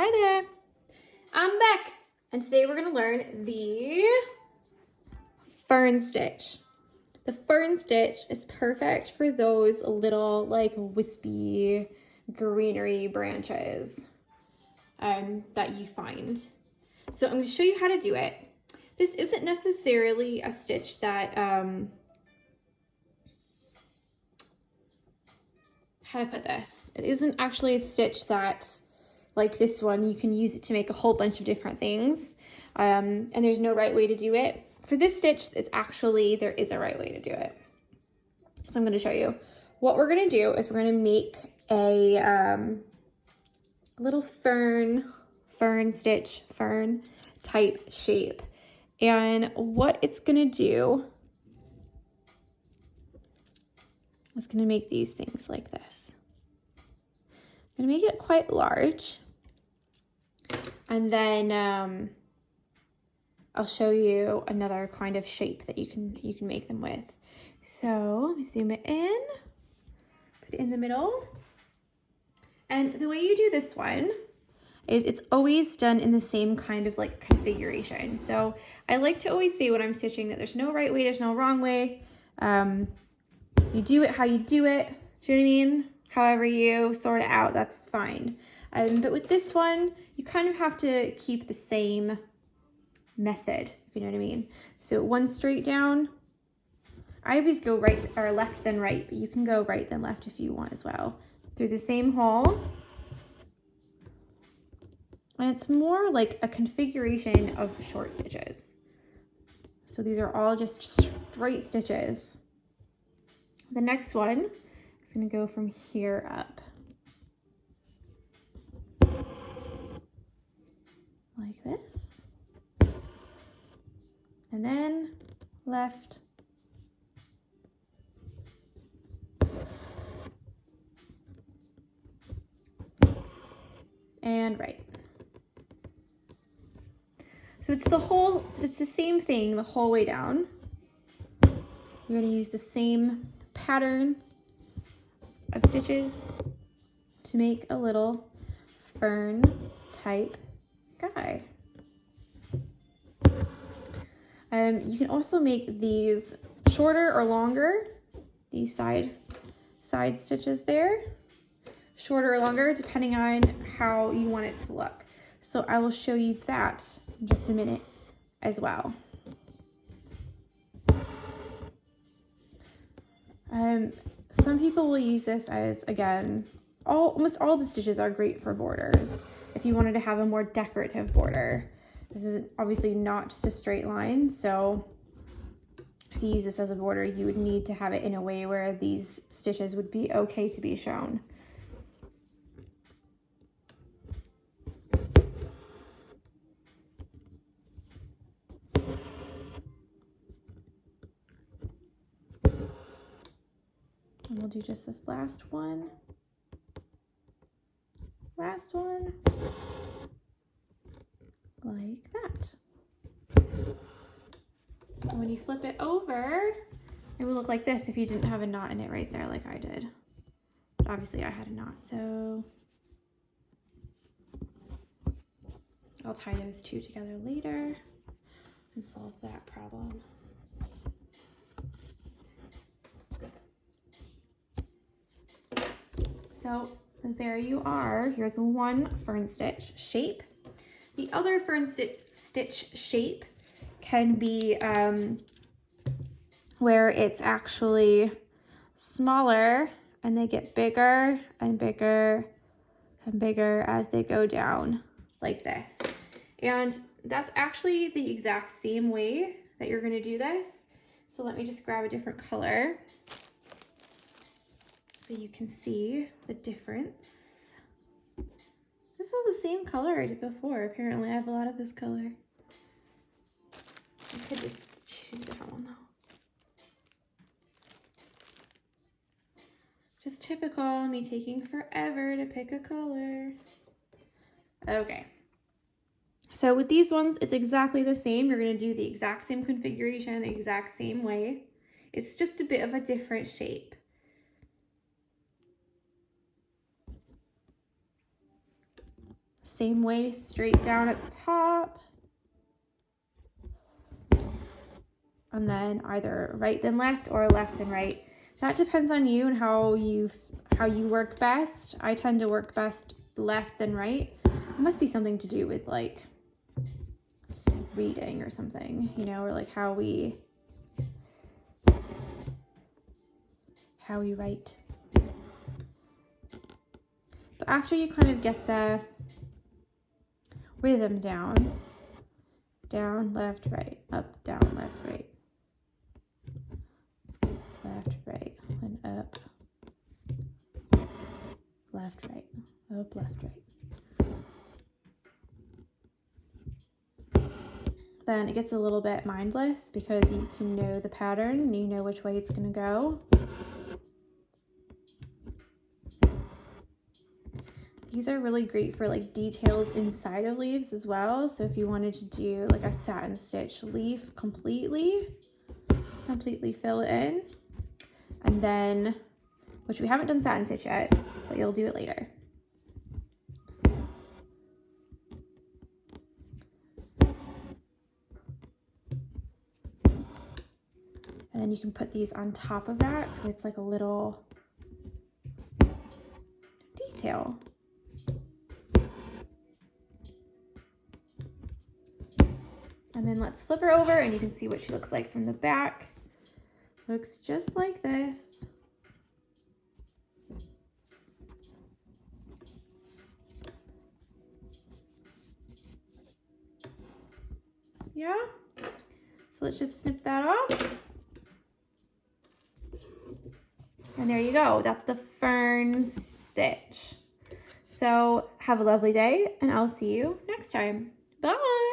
Hi there, I'm back, and today we're gonna learn the fern stitch. The fern stitch is perfect for those little like wispy greenery branches that you find. So I'm gonna show you how to do it. This isn't necessarily a stitch that, how to put this? It isn't actually a stitch that, like this one, you can use it to make a whole bunch of different things. And there's no right way to do it. For this stitch, there is a right way to do it. So I'm going to show you. What we're going to do is we're going to make a little fern type shape. And what it's going to do is going to make these things like this. I'm going to make it quite large. And then I'll show you another kind of shape that you can make them with. So let me zoom it in, put it in the middle. And the way you do this one is it's always done in the same kind of like configuration. So I like to always say when I'm stitching that there's no right way, there's no wrong way. You do it how you do it. Do you know what I mean? However you sort it out, that's fine. But with this one, you kind of have to keep the same method, if you know what I mean. So one straight down. I always go right or left then right, but you can go right then left if you want as well. Through the same hole. And it's more like a configuration of short stitches. So these are all just straight stitches. The next one is going to go from here up. Like this. And then left. And right. So it's the same thing the whole way down. We're going to use the same pattern of stitches to make a little fern type guy. You can also make these shorter or longer, these side stitches there, shorter or longer depending on how you want it to look. So I will show you that in just a minute as well. Some people will use this as, again, almost all the stitches are great for borders. If you wanted to have a more decorative border, this is obviously not just a straight line. So if you use this as a border, you would need to have it in a way where these stitches would be okay to be shown. And we'll do just this last one. Last one. Like that. And when you flip it over, it will look like this if you didn't have a knot in it right there like I did. But obviously I had a knot, so I'll tie those two together later and solve that problem. So there you are. Here's one fern stitch shape. The other fern stitch shape can be where it's actually smaller and they get bigger and bigger and bigger as they go down like this. And that's actually the exact same way that you're going to do this. So let me just grab a different color so you can see the difference. This is all the same color I did before. Apparently I have a lot of this color. I could just choose a different one though. Just typical, me taking forever to pick a color. Okay. So with these ones, it's exactly the same. You're going to do the exact same configuration, the exact same way. It's just a bit of a different shape. same way, straight down at the top. And then either right then left or left then right. That depends on you and how you work best. I tend to work best left than right. It must be something to do with like reading or something, you know, or like how we write. But after you kind of get the rhythm down, left, right, up, down, left, right, left, right, and up, left, right, up, left, right. Then it gets a little bit mindless because you can know the pattern and you know which way it's going to go. These are really great for like details inside of leaves as well. So if you wanted to do like a satin stitch leaf completely fill it in. And then, which we haven't done satin stitch yet, but you'll do it later. And then you can put these on top of that, so it's like a little detail. And then let's flip her over and you can see what she looks like from the back. Looks just like this. Yeah? So let's just snip that off. And there you go. That's the fern stitch. So have a lovely day and I'll see you next time. Bye.